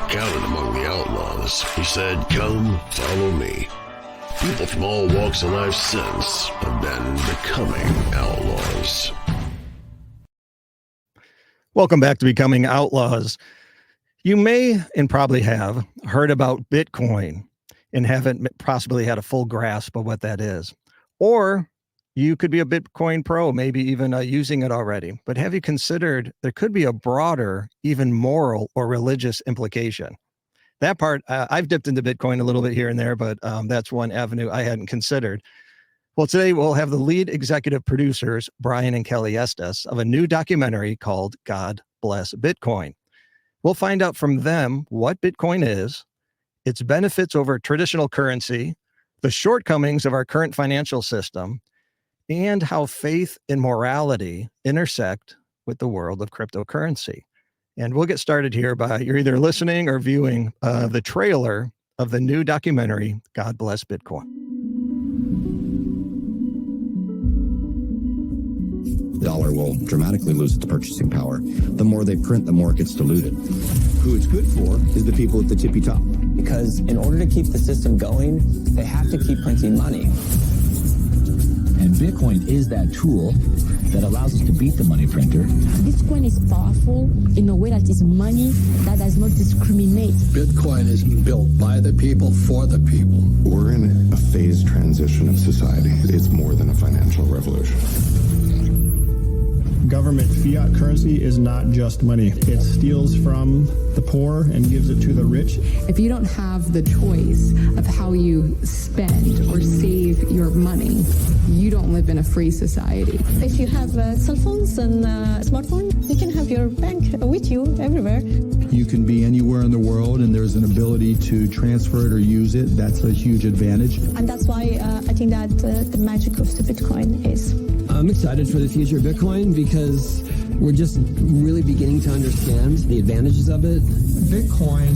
counted among the outlaws. He said, "Come, follow me." People from all walks of life since have been becoming outlaws. Welcome back to Becoming Outlaws. You may and probably have heard about Bitcoin and haven't possibly had a full grasp of what that is. Or you could be a Bitcoin pro, maybe even using it already. But have you considered there could be a broader, even moral or religious implication? That part, I've dipped into Bitcoin a little bit here and there, but that's one avenue I hadn't considered. Well, today we'll have the lead executive producers, Brian and Kelly Estes, of a new documentary called God Bless Bitcoin. We'll find out from them what Bitcoin is, its benefits over traditional currency, the shortcomings of our current financial system, and how faith and morality intersect with the world of cryptocurrency. And we'll get started here by you're either listening or viewing the trailer of the new documentary, God Bless Bitcoin. The dollar will dramatically lose its purchasing power. The more they print, the more it gets diluted. Who it's good for is the people at the tippy top. Because in order to keep the system going, they have to keep printing money. And Bitcoin is that tool that allows us to beat the money printer. Bitcoin is powerful in a way that is money that does not discriminate. Bitcoin is built by the people for the people. We're in a phased transition of society. It's more than a financial revolution. Government fiat currency is not just money. It steals from the poor and gives it to the rich. If you don't have the choice of how you spend or save your money, you don't live in a free society. If you have cell phones and smartphone, you can have your bank with you everywhere. You can be anywhere in the world and there's an ability to transfer it or use it. That's a huge advantage. And that's why I think that the magic of the Bitcoin is. I'm excited for the future of Bitcoin because we're just really beginning to understand the advantages of it. Bitcoin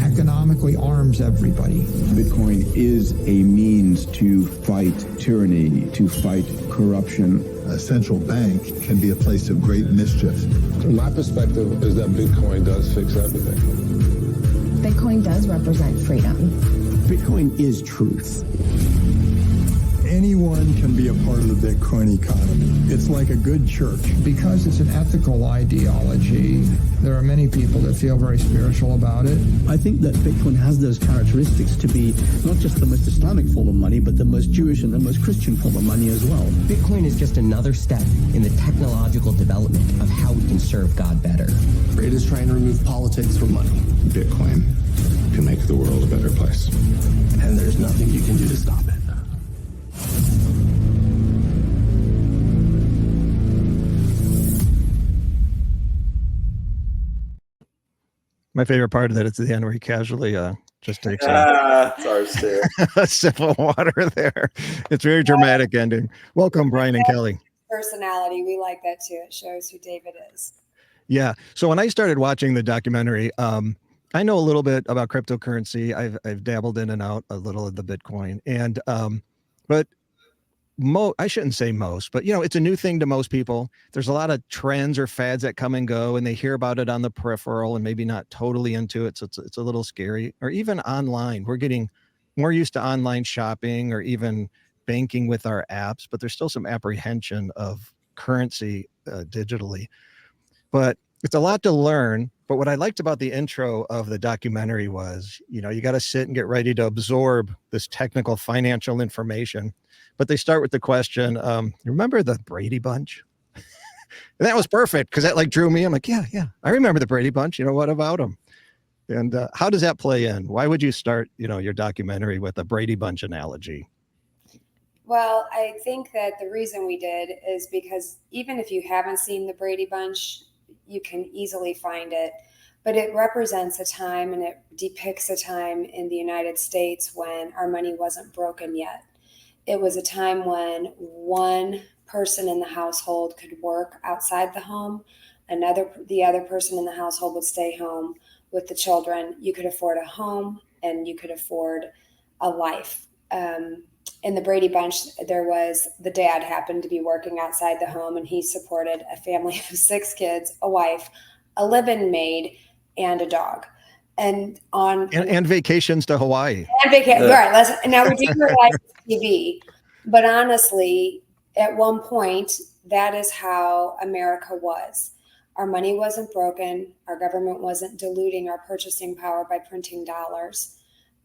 economically arms everybody. Bitcoin is a means to fight tyranny, to fight corruption. A central bank can be a place of great mischief. My perspective is that Bitcoin does fix everything. Bitcoin does represent freedom. Bitcoin is truth. Anyone can be a part of the Bitcoin economy. It's like a good church. Because it's an ethical ideology, there are many people that feel very spiritual about it. I think that Bitcoin has those characteristics to be not just the most Islamic form of money, but the most Jewish and the most Christian form of money as well. Bitcoin is just another step in the technological development of how we can serve God better. It is trying to remove politics from money. Bitcoin can make the world a better place. And there's nothing you can do to stop it. My favorite part of that is at the end where he casually just takes a sip of water there. It's very dramatic ending. Welcome, Brian and Kelly. Personality. We like that too. It shows who David is. Yeah. So when I started watching the documentary, I know a little bit about cryptocurrency. I've dabbled in and out a little of the Bitcoin, and but I shouldn't say most, but it's a new thing to most people. There's a lot of trends or fads that come and go, and they hear about it on the peripheral and maybe not totally into it. So it's a little scary. Or even online, we're getting more used to online shopping or even banking with our apps, but there's still some apprehension of currency digitally. But it's a lot to learn. But what I liked about the intro of the documentary was, you got to sit and get ready to absorb this technical financial information. But they start with the question, remember the Brady Bunch? And that was perfect because that drew me. I'm like, yeah, I remember the Brady Bunch. What about them? And how does that play in? Why would you start, your documentary with a Brady Bunch analogy? Well, I think that the reason we did is because even if you haven't seen the Brady Bunch, you can easily find it. But it represents a time and it depicts a time in the United States when our money wasn't broken yet. It was a time when one person in the household could work outside the home. The other person in the household would stay home with the children. You could afford a home and you could afford a life. In the Brady Bunch, the dad happened to be working outside the home and he supported a family of 6 kids, a wife, a live-in maid, and a dog. and on and vacations to Hawaii. And right. Now we do realize TV, but honestly, at one point, that is how America was. Our money wasn't broken. Our government wasn't diluting our purchasing power by printing dollars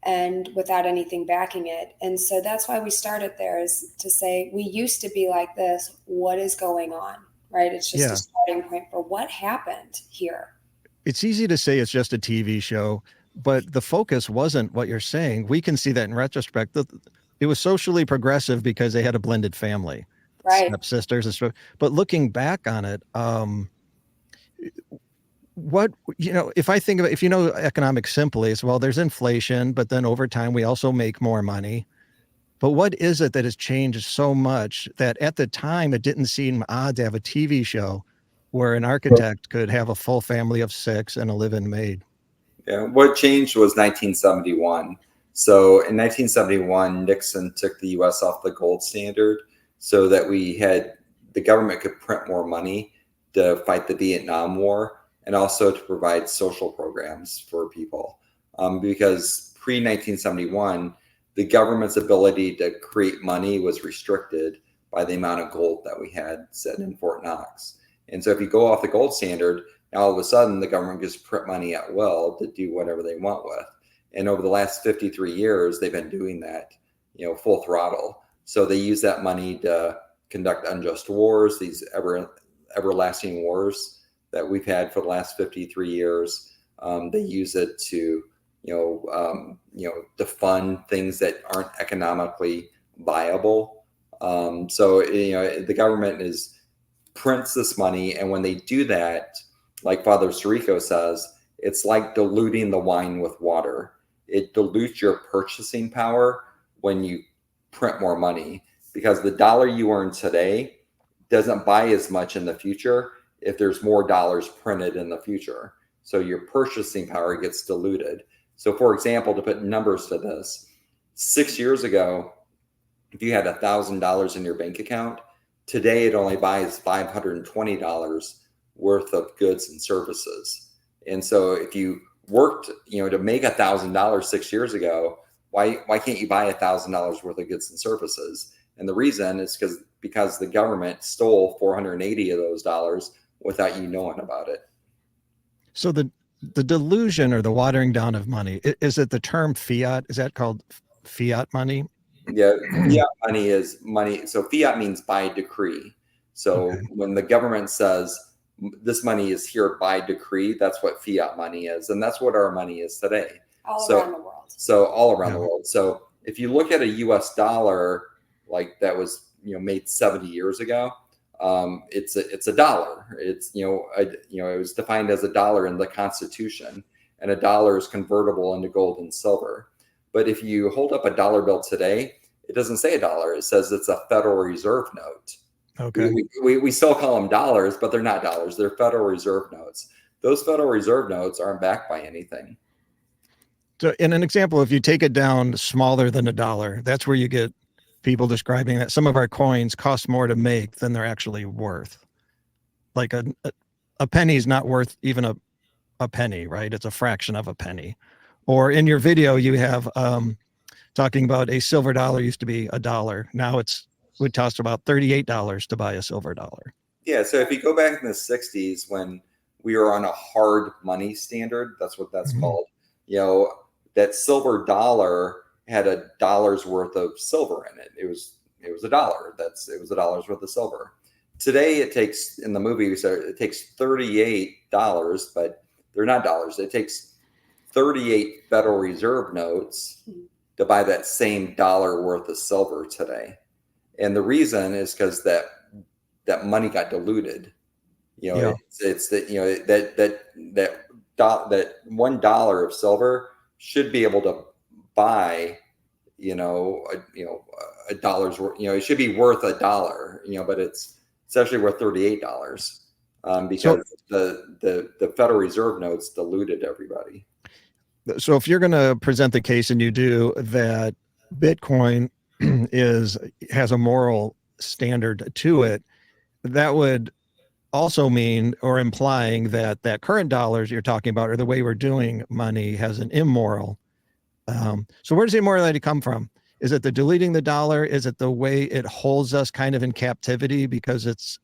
and without anything backing it. And so that's why we started there, is to say, we used to be like this. What is going on? Right? It's just a starting point for what happened here. It's easy to say it's just a TV show, but the focus wasn't what you're saying. We can see that in retrospect. It was socially progressive because they had a blended family, right? Stepsisters and stuff. But looking back on it, what, if I think about, if you know economics simply, it's, well, there's inflation, but then over time we also make more money. But what is it that has changed so much that at the time it didn't seem odd to have a TV show where an architect could have a full family of 6 and a live-in maid? Yeah, what changed was 1971. So in 1971, Nixon took the U.S. off the gold standard so that the government could print more money to fight the Vietnam War and also to provide social programs for people. Because pre-1971, the government's ability to create money was restricted by the amount of gold that we had set in Fort Knox. And so if you go off the gold standard, now all of a sudden the government can just print money at will to do whatever they want with. And over the last 53 years, they've been doing that, full throttle. So they use that money to conduct unjust wars, these everlasting wars that we've had for the last 53 years. They use it to, to fund things that aren't economically viable. So the government prints this money, and when they do that, like Father Sirico says, it's like diluting the wine with water. It dilutes your purchasing power when you print more money, because the dollar you earn today doesn't buy as much in the future if there's more dollars printed in the future. So your purchasing power gets diluted. So for example, to put numbers to this, 6 years ago, if you had $1,000 in your bank account, today it only buys $520 worth of goods and services. And so if you worked, to make $1,000 6 years ago, why can't you buy $1,000 worth of goods and services? And the reason is because the government stole 480 of those dollars without you knowing about it. So the delusion or the watering down of money, is it the term fiat? Is that called fiat money? Yeah, fiat money is money. So fiat means by decree. So when the government says this money is here by decree, that's what fiat money is. And that's what our money is today. All around the world. So all around the world. So if you look at a US dollar, like that was, made 70 years ago, it's a dollar. It's, it was defined as a dollar in the Constitution, and a dollar is convertible into gold and silver. But if you hold up a dollar bill today, it doesn't say a dollar. It says it's a Federal Reserve note. Okay. We still call them dollars, but they're not dollars. They're Federal Reserve notes. Those Federal Reserve notes aren't backed by anything. So in an example, if you take it down smaller than a dollar, that's where you get people describing that some of our coins cost more to make than they're actually worth. Like a penny is not worth even a penny, right? It's a fraction of a penny. Or in your video, you have talking about a silver dollar used to be $1. Now we cost about $38 to buy a silver dollar. Yeah. So if you go back in the 60s when we were on a hard money standard, that's what that's called. That silver dollar had $1 worth of silver in it. It was $1. It was $1 worth of silver. Today it takes, in the movie we said it takes $38, but they're not dollars. It takes 38 Federal Reserve notes to buy that same dollar worth of silver today. And the reason is because that money got diluted. It's that that $1 of silver should be able to buy, a dollar's worth. It should be worth $1, but it's actually worth $38 because the Federal Reserve notes diluted everybody. So if you're going to present the case, and you do, that Bitcoin has a moral standard to it, that would also mean or implying that current dollars you're talking about, or the way we're doing money, has an immoral. So where does the immorality come from? Is it the deleting the dollar? Is it the way it holds us kind of in captivity because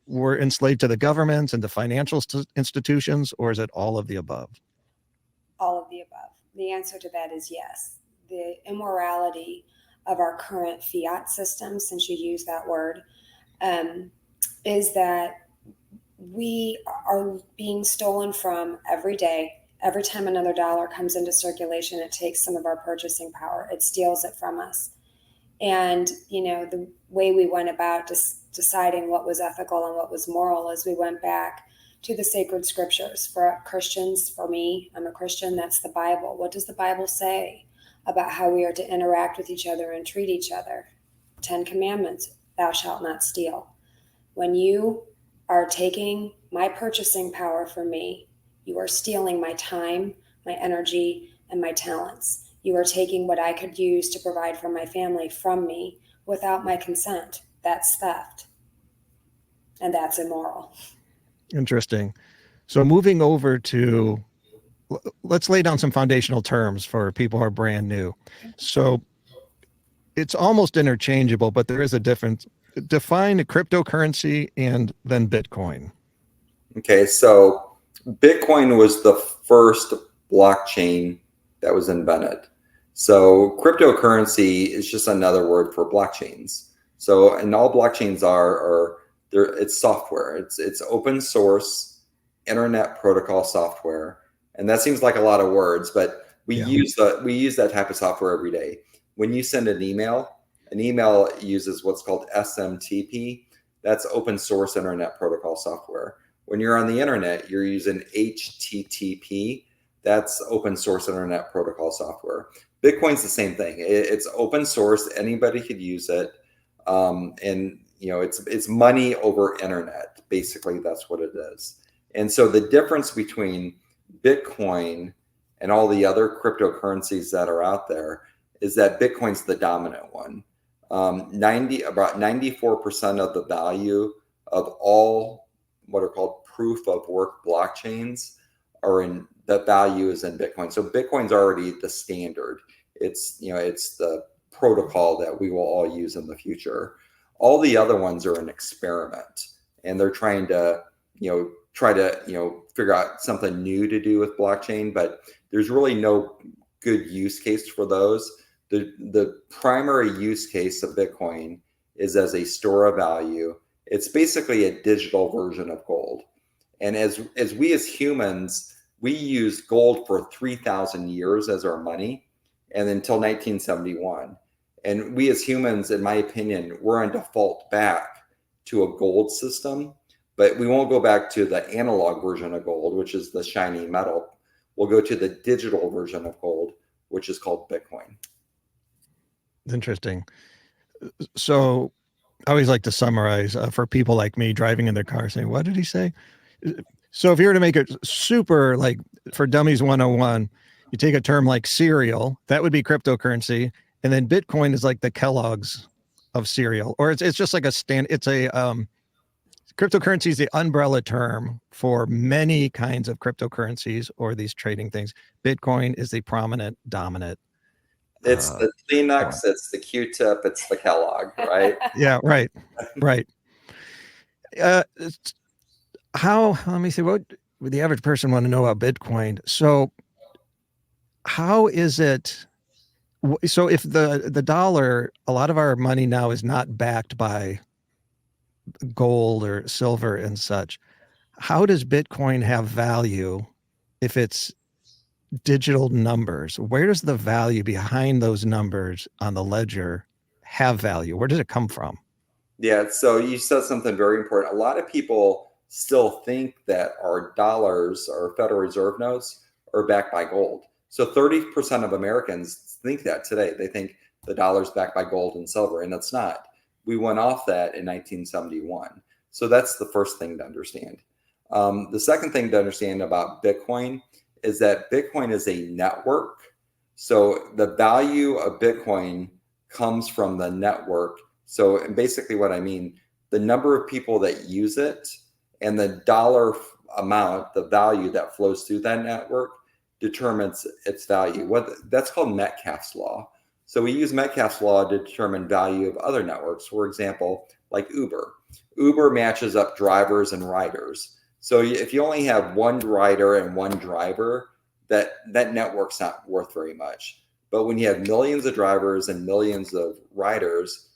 we're enslaved to the governments and the financial institutions, or is it all of the above? All of the above. The answer to that is yes. The immorality of our current fiat system, since you use that word, is that we are being stolen from every day. Every time another dollar comes into circulation, it takes some of our purchasing power. It steals it from us. And, the way we went about deciding what was ethical and what was moral is we went back to the sacred scriptures. For Christians, for me, I'm a Christian, that's the Bible. What does the Bible say about how we are to interact with each other and treat each other? 10 Commandments, thou shalt not steal. When you are taking my purchasing power from me, you are stealing my time, my energy, and my talents. You are taking what I could use to provide for my family from me without my consent. That's theft. And that's immoral. Interesting. So moving over to, let's lay down some foundational terms for people who are brand new. So it's almost interchangeable, but there is a difference. Define a cryptocurrency and then Bitcoin. Okay, so Bitcoin was the first blockchain that was invented. So cryptocurrency is just another word for blockchains. So, and all blockchains it's software. It's open source internet protocol software, and that seems like a lot of words, but we use that type of software every day. When you send an email uses what's called SMTP. That's open source internet protocol software. When you're on the internet, you're using HTTP. That's open source internet protocol software. Bitcoin's the same thing. It's open source. Anybody could use it. And it's money over internet. Basically, that's what it is. And so the difference between Bitcoin and all the other cryptocurrencies that are out there is that Bitcoin's the dominant one. About 94% of the value of all what are called proof of work blockchains that value is in Bitcoin. So Bitcoin's already the standard. It's the protocol that we will all use in the future. All the other ones are an experiment, and they're trying to figure out something new to do with blockchain, but there's really no good use case for those. The primary use case of Bitcoin is as a store of value. It's basically a digital version of gold. And as we as humans, we used gold for 3,000 years as our money, and until 1971. And we as humans, in my opinion, we're on default back to a gold system, but we won't go back to the analog version of gold, which is the shiny metal. We'll go to the digital version of gold, which is called Bitcoin. Interesting. So I always like to summarize for people like me driving in their car saying, what did he say? So if you were to make it super, like for Dummies 101, you take a term like cereal, that would be cryptocurrency. And then Bitcoin is like the Kellogg's of cereal, or it's just like cryptocurrency is the umbrella term for many kinds of cryptocurrencies or these trading things. Bitcoin is the prominent, dominant. It's the Kleenex, it's the Q-tip, it's the Kellogg, right? Yeah, right. Let me see, what would the average person want to know about Bitcoin? So how is it? So if the dollar, a lot of our money now is not backed by gold or silver and such. How does Bitcoin have value if it's digital numbers? Where does the value behind those numbers on the ledger have value? Where does it come from? Yeah, so you said something very important. A lot of people still think that our dollars, our Federal Reserve notes, are backed by gold. So 30% of Americans think that today. They think the dollar's backed by gold and silver, and it's not. We went off that in 1971. So that's the first thing to understand. The second thing to understand about Bitcoin is that Bitcoin is a network. So the value of Bitcoin comes from the network. So basically what I mean, the number of people that use it and the dollar amount, the value that flows through that network determines its value. That's called Metcalfe's law. So we use Metcalfe's law to determine value of other networks. For example, like Uber. Uber matches up drivers and riders. So if you only have one rider and one driver, that network's not worth very much. But when you have millions of drivers and millions of riders,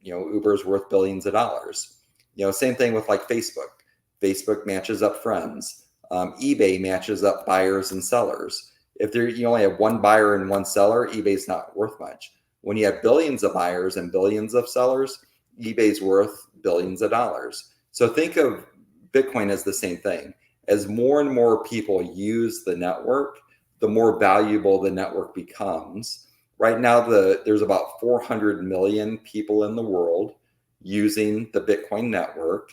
Uber's worth billions of dollars. Same thing with like Facebook. Facebook matches up friends. eBay matches up buyers and sellers. If you only have one buyer and one seller, eBay's not worth much. When you have billions of buyers and billions of sellers, eBay's worth billions of dollars. So think of Bitcoin as the same thing. As more and more people use the network, the more valuable the network becomes. Right now, there's about 400 million people in the world using the Bitcoin network.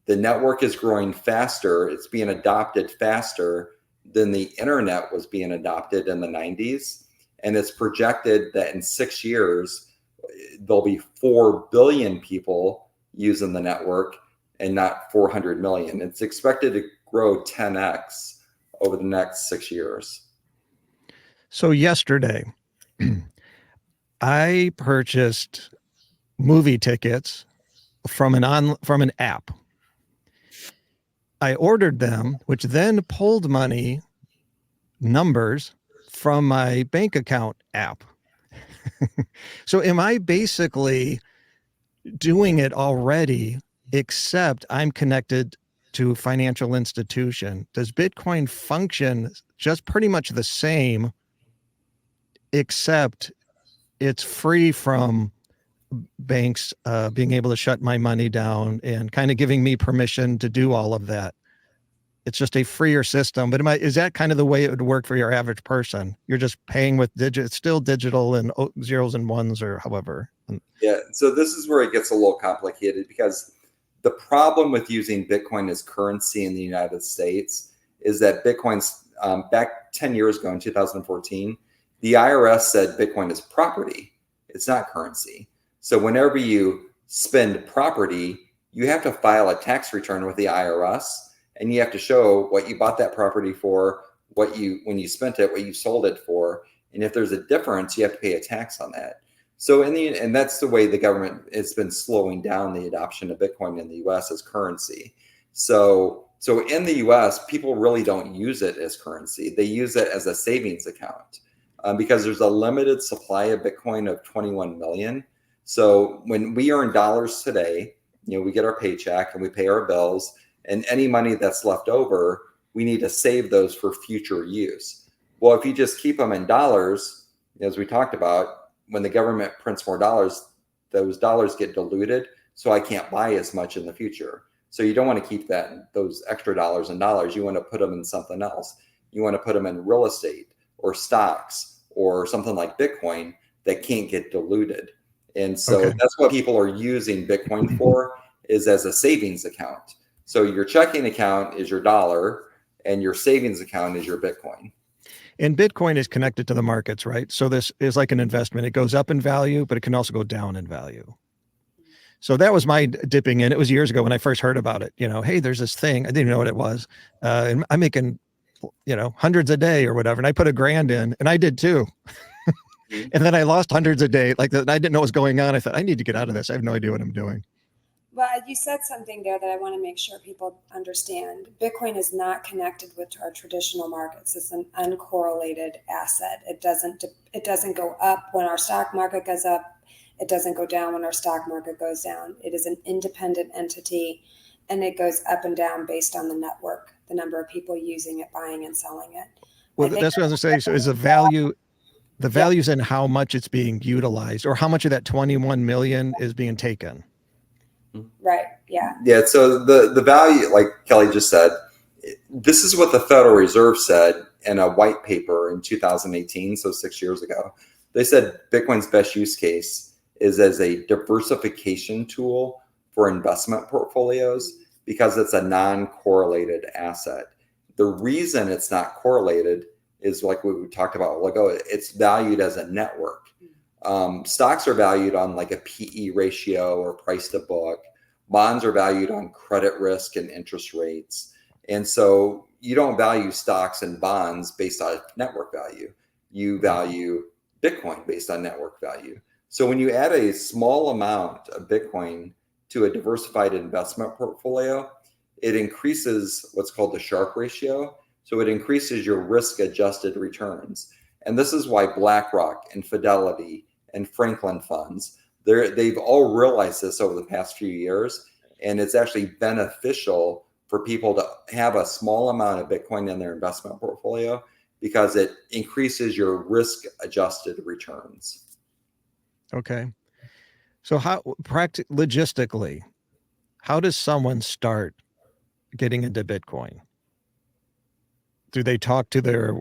The network is growing faster. It's being adopted faster than the internet was being adopted in the 90s. And it's projected that in 6 years, there'll be 4 billion people using the network and not 400 million. It's expected to grow 10x over the next 6 years. So yesterday, I purchased movie tickets from an app. I ordered them, which then pulled numbers from my bank account app. So am I basically doing it already, except I'm connected to a financial institution? Does Bitcoin function just pretty much the same, except it's free from banks being able to shut my money down and kind of giving me permission to do all of that? It's just a freer system. But is that kind of the way it would work for your average person? You're just paying with it's still digital and zeros and ones or however. Yeah. So this is where it gets a little complicated, because the problem with using Bitcoin as currency in the United States is that Bitcoin's back 10 years ago in 2014, the IRS said Bitcoin is property. It's not currency. So whenever you spend property, you have to file a tax return with the IRS, and you have to show what you bought that property for, when you spent it, what you sold it for. And if there's a difference, you have to pay a tax on that. So and that's the way the government has been slowing down the adoption of Bitcoin in the US as currency. So in the US, people really don't use it as currency. They use it as a savings account because there's a limited supply of Bitcoin of 21 million. So when we earn dollars today, we get our paycheck and we pay our bills, and any money that's left over, we need to save those for future use. Well, if you just keep them in dollars, as we talked about, when the government prints more dollars, those dollars get diluted. So I can't buy as much in the future. So you don't want to keep those extra dollars in dollars. You want to put them in something else. You want to put them in real estate or stocks or something like Bitcoin that can't get diluted. And so that's what people are using Bitcoin for, is as a savings account. So your checking account is your dollar and your savings account is your Bitcoin. And Bitcoin is connected to the markets, right? So this is like an investment. It goes up in value, but it can also go down in value. So that was my dipping in. It was years ago when I first heard about it. Hey, there's this thing. I didn't even know what it was. And I'm making, hundreds a day or whatever. And I put $1,000 in, and I did too. And then I lost hundreds a day. I didn't know what was going on. I thought, I need to get out of this. I have no idea what I'm doing. Well, you said something there that I want to make sure people understand. Bitcoin is not connected with our traditional markets. It's an uncorrelated asset. It doesn't go up when our stock market goes up. It doesn't go down when our stock market goes down. It is an independent entity, and it goes up and down based on the network, the number of people using it, buying and selling it. Well, that's what I was saying. So is the value's in how much it's being utilized, or how much of that 21 million is being taken. Right. Yeah. Yeah. So the value, like Kelly just said, this is what the Federal Reserve said in a white paper in 2018. So 6 years ago, they said Bitcoin's best use case is as a diversification tool for investment portfolios because it's a non-correlated asset. The reason it's not correlated is like we talked about a while ago. It's valued as a network. Stocks are valued on like a PE ratio or price to book. bonds are valued on credit risk and interest rates. And so you don't value stocks and bonds based on network value. You value Bitcoin based on network value. So when you add a small amount of Bitcoin to a diversified investment portfolio, it increases what's called the Sharpe ratio. So it increases your risk-adjusted returns. And this is why BlackRock and Fidelity and Franklin funds, they've all realized this over the past few years. And it's actually beneficial for people to have a small amount of Bitcoin in their investment portfolio because it increases your risk-adjusted returns. Okay. So logistically, how does someone start getting into Bitcoin? Do they talk to their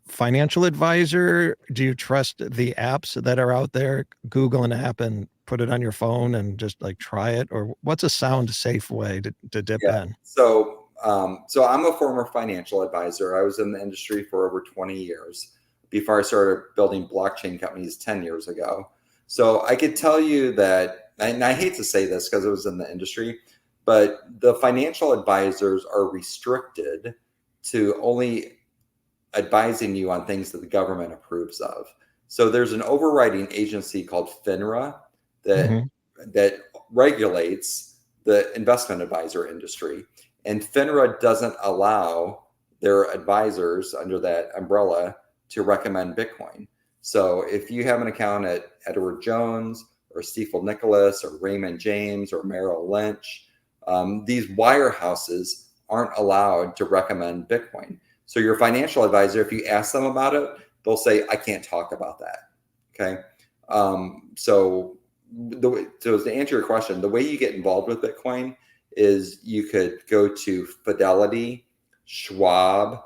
financial advisor? Do you trust the apps that are out there? Google an app and put it on your phone and just like try it? Or what's a sound, safe way to dip in? So I'm a former financial advisor. I was in the industry for over 20 years before I started building blockchain companies 10 years ago. So I could tell you that, and I hate to say this because it was in the industry, but the financial advisors are restricted to only advising you on things that the government approves of. So there's an overriding agency called FINRA that regulates the investment advisor industry. And FINRA doesn't allow their advisors under that umbrella to recommend Bitcoin. So if you have an account at Edward Jones or Stifel Nicholas or Raymond James or Merrill Lynch, these wirehouses aren't allowed to recommend Bitcoin. So your financial advisor, if you ask them about it, they'll say, I can't talk about that. Okay. So to answer your question, the way you get involved with Bitcoin is you could go to Fidelity, Schwab.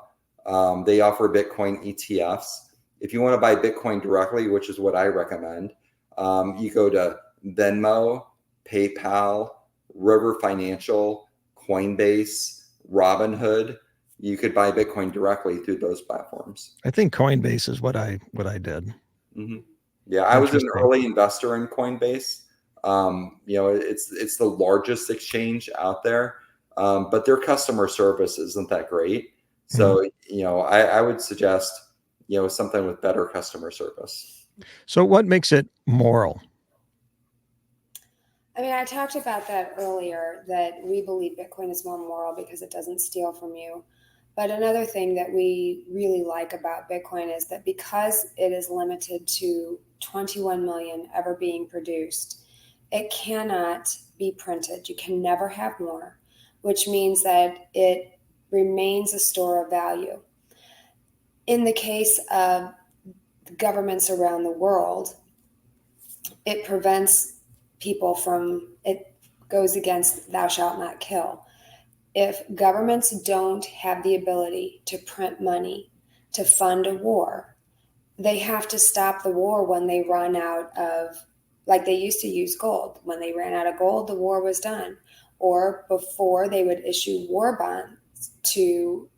They offer Bitcoin ETFs. If you want to buy Bitcoin directly, which is what I recommend, you go to Venmo, PayPal, River Financial, Coinbase, Robinhood. You could buy Bitcoin directly through those platforms. I think Coinbase is what I did. Mm-hmm. Yeah, I was an early investor in Coinbase. It's the largest exchange out there, but their customer service isn't that great. So, I would suggest, something with better customer service. So what makes it moral? I mean, I talked about that earlier, that we believe Bitcoin is more moral because it doesn't steal from you. But another thing that we really like about Bitcoin is that because it is limited to 21 million ever being produced, it cannot be printed. You can never have more, which means that it remains a store of value. In the case of governments around the world, it prevents people from, it goes against thou shalt not kill. If governments don't have the ability to print money to fund a war, they have to stop the war when they run out of, like they used to use gold. When they ran out of gold, the war was done. Or before, they would issue war bonds to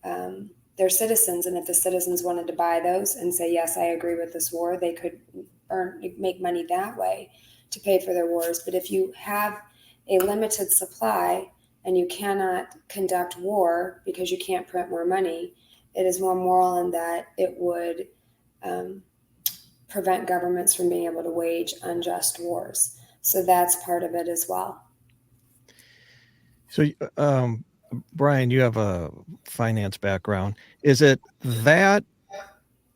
their citizens. And if the citizens wanted to buy those and say, yes, I agree with this war, they could make money that way to pay for their wars. But if you have a limited supply and you cannot conduct war because you can't print more money, it is more moral in that it would prevent governments from being able to wage unjust wars. So that's part of it as well. So, Brian, you have a finance background. Is it that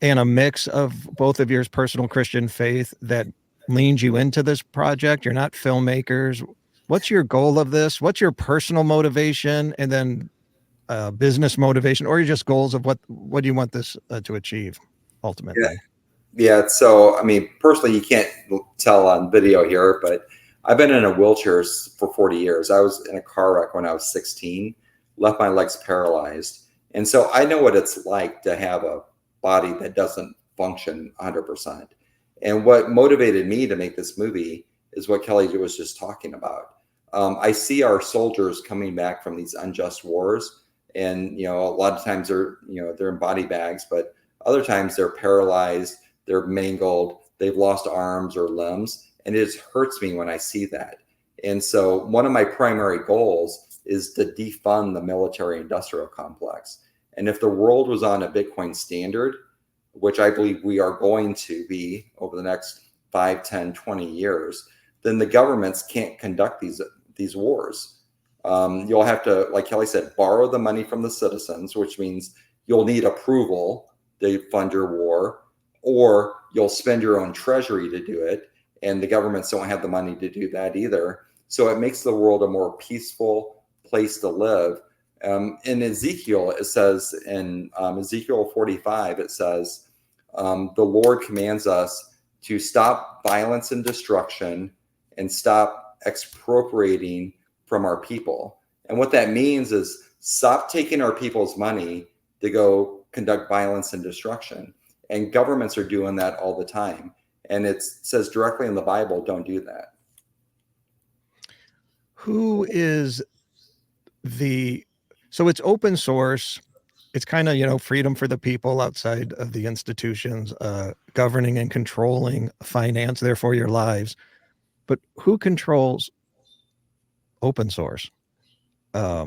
and a mix of both of your personal Christian faith that leans you into this project? You're not filmmakers. What's your goal of this? What's your personal motivation, and then business motivation, or just goals of what do you want this to achieve ultimately? Yeah. So, I mean, personally, you can't tell on video here, but I've been in a wheelchair for 40 years. I was in a car wreck when I was 16, left my legs paralyzed. And so I know what it's like to have a body that doesn't function 100%. And what motivated me to make this movie is what Kelly was just talking about. I see our soldiers coming back from these unjust wars, and a lot of times they're in body bags, but other times they're paralyzed, they're mangled, they've lost arms or limbs, and it just hurts me when I see that. And so one of my primary goals is to defund the military industrial complex. And if the world was on a Bitcoin standard, which I believe we are going to be over the next 5, 10, 20 years, then the governments can't conduct these wars. You'll have to, like Kelly said, borrow the money from the citizens, which means you'll need approval to fund your war, or you'll spend your own treasury to do it. And the governments don't have the money to do that either. So it makes the world a more peaceful place to live. In Ezekiel, it says in Ezekiel 45, it says, the Lord commands us to stop violence and destruction and stop expropriating from our people. And what that means is stop taking our people's money to go conduct violence and destruction. And governments are doing that all the time. And it says directly in the Bible, don't do that. Who is so it's open source. It's kind of, freedom for the people outside of the institutions, governing and controlling finance, therefore your lives. But who controls open source? Yeah,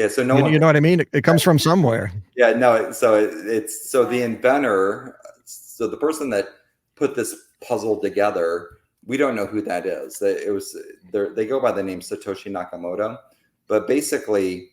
so no you, one. You know what I mean? It comes from somewhere. Yeah, no. So so the inventor, so the person that put this puzzle together, we don't know who that is. They go by the name Satoshi Nakamoto, but basically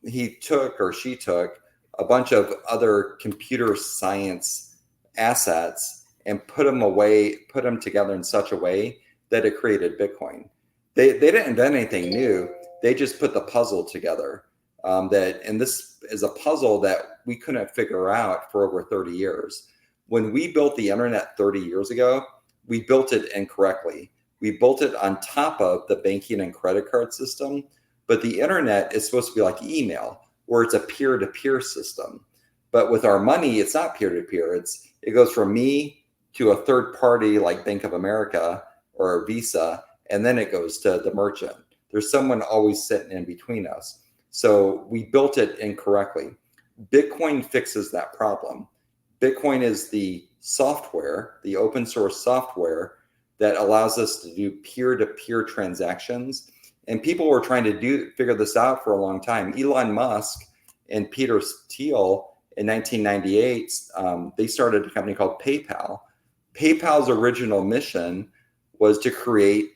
he took, or she took, a bunch of other computer science assets and put them together in such a way that it created Bitcoin. They didn't invent anything new. They just put the puzzle together. And this is a puzzle that we couldn't figure out for over 30 years. When we built the internet 30 years ago, we built it incorrectly. We built it on top of the banking and credit card system, but the internet is supposed to be like email, where it's a peer-to-peer system. But with our money, it's not peer-to-peer. It goes from me to a third party like Bank of America or Visa, and then it goes to the merchant. There's someone always sitting in between us. So we built it incorrectly. Bitcoin fixes that problem. Bitcoin is the software, the open source software that allows us to do peer-to-peer transactions. And people were trying to figure this out for a long time. Elon Musk and Peter Thiel in 1998, they started a company called PayPal. PayPal's original mission was to create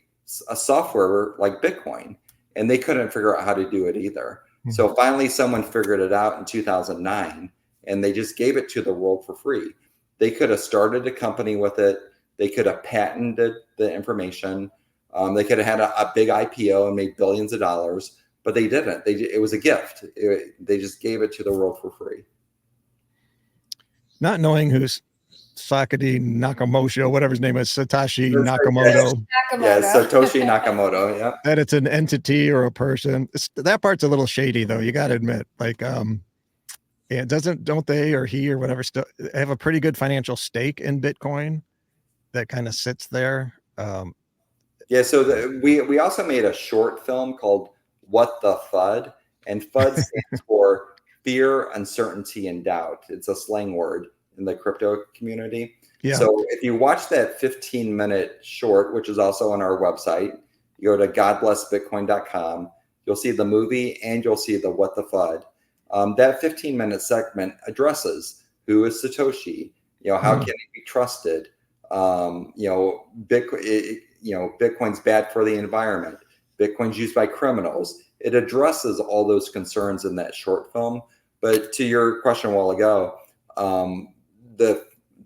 a software like Bitcoin, and they couldn't figure out how to do it either. Mm-hmm. So finally someone figured it out in 2009, and they just gave it to the world for free. They could have started a company with it. They could have patented the information. They could have had a big IPO and made billions of dollars, but they didn't. It was a gift. They just gave it to the world for free. Not knowing Satoshi Nakamoto, whatever his name is, Satoshi Nakamoto. Yeah, Satoshi Nakamoto. Yeah. That it's an entity or a person. That part's a little shady, though. You got to admit, don't they or he or whatever have a pretty good financial stake in Bitcoin that kind of sits there? Yeah. So we also made a short film called "What the FUD," and FUD stands for fear, uncertainty, and doubt. It's a slang word in the crypto community. Yeah. So if you watch that 15-minute short, which is also on our website, you go to godblessbitcoin.com, you'll see the movie and you'll see the What the FUD. That 15-minute segment addresses who is Satoshi, how can it be trusted? Bitcoin's bad for the environment. Bitcoin's used by criminals. It addresses all those concerns in that short film. But to your question a while ago,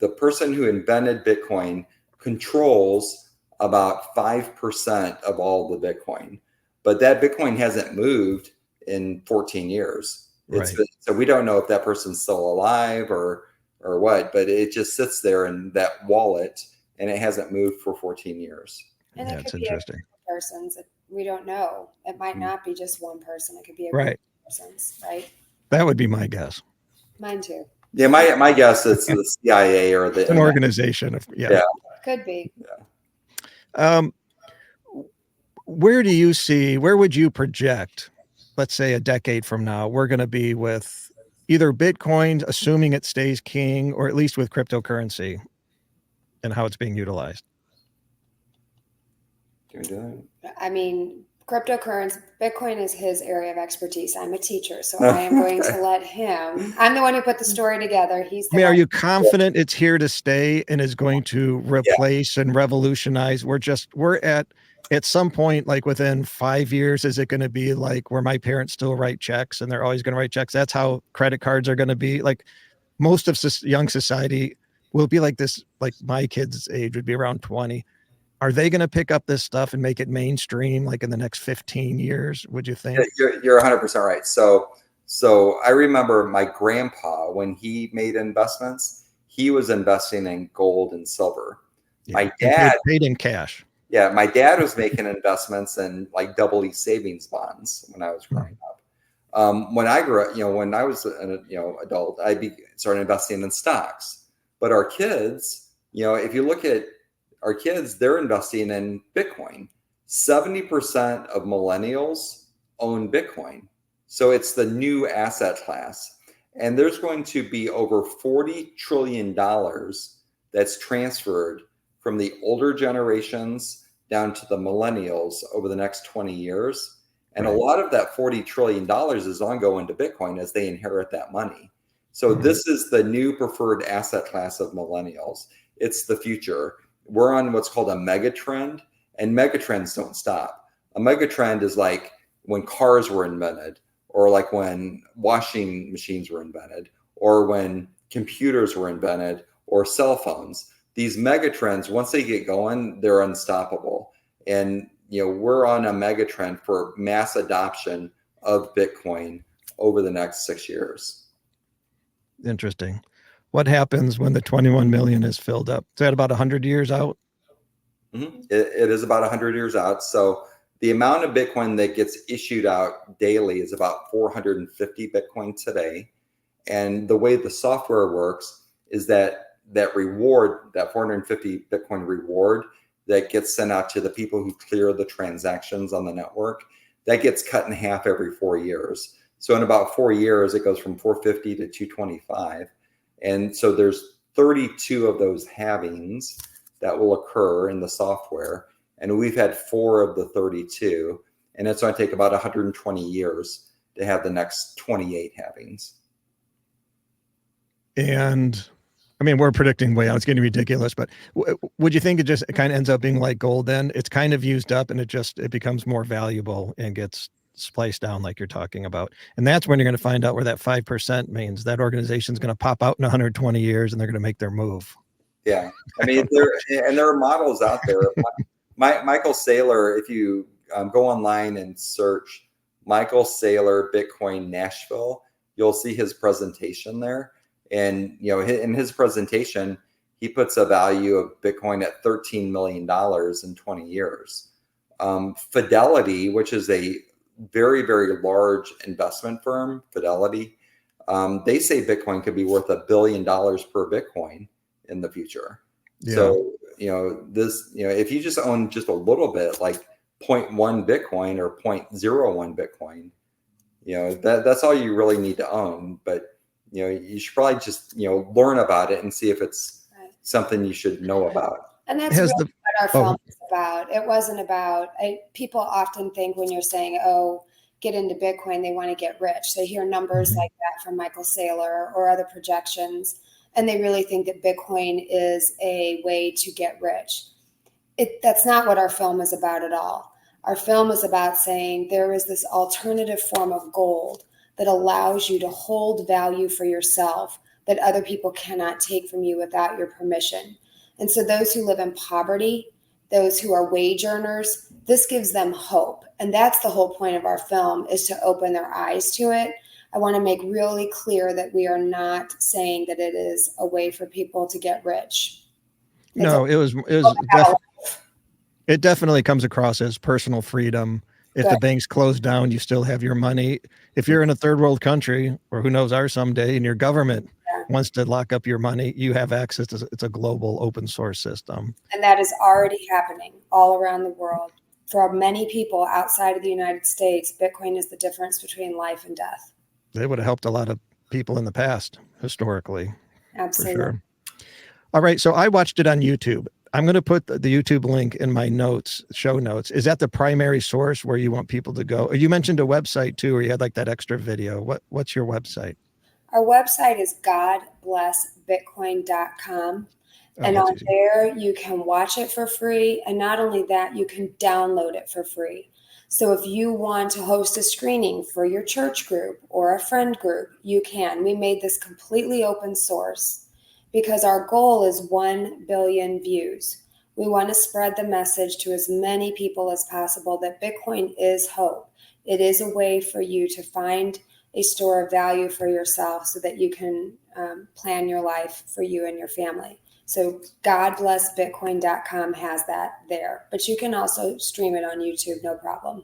the person who invented Bitcoin controls about 5% of all the Bitcoin, but that Bitcoin hasn't moved in 14 years. Right. So we don't know if that person's still alive or what, but it just sits there in that wallet and it hasn't moved for 14 years. And it could be a person's. We don't know. It might not be just one person. It could be a group of persons, right? That would be my guess. Mine too. Yeah, my guess is the CIA or an organization. Yeah, could be. Yeah. Where would you project, let's say a decade from now, we're going to be with either Bitcoin, assuming it stays king, or at least with cryptocurrency and how it's being utilized? Can we do that? I mean, cryptocurrency, Bitcoin is his area of expertise. I'm a teacher, so I am going to let him. I'm the one who put the story together. He's. I mean, are you confident it's here to stay and is going to replace and revolutionize? We're at some point, like within 5 years, is it going to be like where my parents still write checks and they're always going to write checks? That's how credit cards are going to be. Like most of young society will be like this, like my kids' age would be around 20. Are they going to pick up this stuff and make it mainstream like in the next 15 years, would you think? You're 100% right. So I remember my grandpa, when he made investments, he was investing in gold and silver. Yeah. My dad paid in cash. Yeah, my dad was making investments in like double E savings bonds when I was growing up. When I grew up, when I was an adult, started investing in stocks. But our kids, if you look at our kids, they're investing in Bitcoin. 70% of millennials own Bitcoin. So it's the new asset class. And there's going to be over $40 trillion that's transferred from the older generations down to the millennials over the next 20 years. And a lot of that $40 trillion is on going to Bitcoin as they inherit that money. So this is the new preferred asset class of millennials. It's the future. We're on what's called a mega trend, and mega trends don't stop. A mega trend is like when cars were invented, or like when washing machines were invented, or when computers were invented, or cell phones. These mega trends, once they get going, they're unstoppable. And we're on a mega trend for mass adoption of Bitcoin over the next 6 years. Interesting. What happens when the 21 million is filled up? Is that about 100 years out? Mm-hmm. It is about 100 years out. So the amount of Bitcoin that gets issued out daily is about 450 Bitcoin today. And the way the software works is that reward, that 450 Bitcoin reward that gets sent out to the people who clear the transactions on the network, that gets cut in half every 4 years. So in about 4 years, it goes from 450 to 225. And so there's 32 of those halvings that will occur in the software. And we've had 4 of the 32. And it's going to take about 120 years to have the next 28 halvings. And I mean, we're predicting way out. It's getting ridiculous, but would you think it kind of ends up being like gold then? It's kind of used up and it becomes more valuable and gets spliced down like you're talking about. And that's when you're going to find out where that 5% means. That organization's going to pop out in 120 years and they're going to make their move. Yeah. I mean, there are models out there. Michael Saylor, if you go online and search Michael Saylor Bitcoin Nashville, you'll see his presentation there. And, in his presentation, he puts a value of Bitcoin at $13 million in 20 years. Fidelity, which is a very, very large investment firm, Fidelity, they say Bitcoin could be worth $1 billion per Bitcoin in the future. Yeah. So, if you just own just a little bit, like 0.1 Bitcoin or 0.01 Bitcoin, that's all you really need to own. But you should probably just, learn about it and see if it's something you should know about. And that's really what our film is about. It wasn't about, people often think when you're saying, get into Bitcoin, they want to get rich. They hear numbers like that from Michael Saylor or other projections, and they really think that Bitcoin is a way to get rich. That's not what our film is about at all. Our film is about saying there is this alternative form of gold that allows you to hold value for yourself that other people cannot take from you without your permission. And so those who live in poverty, those who are wage earners, this gives them hope. And that's the whole point of our film, is to open their eyes to it. I want to make really clear that we are not saying that it is a way for people to get rich. It definitely comes across as personal freedom. If the banks close down, you still have your money. If you're in a third world country, or who knows, ours someday, and your government wants to lock up your money, you have access to it's a global open source system. And that is already happening all around the world. For many people outside of the United States, Bitcoin is the difference between life and death. They would have helped a lot of people in the past, historically. Absolutely. For sure. All right. So I watched it on YouTube. I'm going to put the YouTube link in my show notes. Is that the primary source where you want people to go? You mentioned a website too, where you had like that extra video. What's your website? Our website is godblessbitcoin.com. And on there, you can watch it for free. And not only that, you can download it for free. So if you want to host a screening for your church group or a friend group, you can. We made this completely open source because our goal is 1 billion views. We want to spread the message to as many people as possible that Bitcoin is hope. It is a way for you to find a store of value for yourself so that you can plan your life for you and your family. So godblessbitcoin.com has that there, but you can also stream it on YouTube, no problem.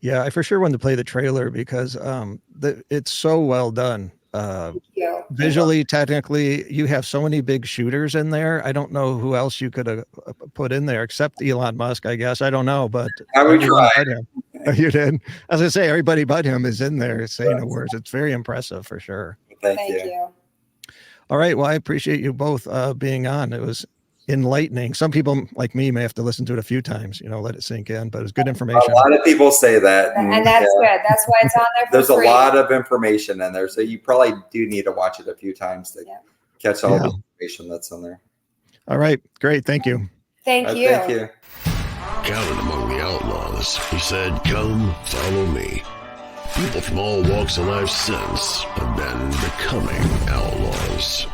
Yeah, I for sure want to play the trailer because it's so well done. Visually, technically, you have so many big shooters in there. I don't know who else you could have put in there except Elon Musk, I guess. I don't know, but everyone but him. You did. As I say, everybody but him is in there saying the words. It's very impressive for sure. Thank you. All right. Well, I appreciate you both being on. It was enlightening. Some people like me may have to listen to it a few times, let it sink in, but it's good information. A lot of people say that. And that's good. That's why it's on there for There's free. A lot of information in there. So you probably do need to watch it a few times to catch all the information that's in there. All right. Great. Thank you. Thank you. Thank you. Counted among the outlaws, he said, "Come, follow me." People from all walks of life since have been becoming outlaws.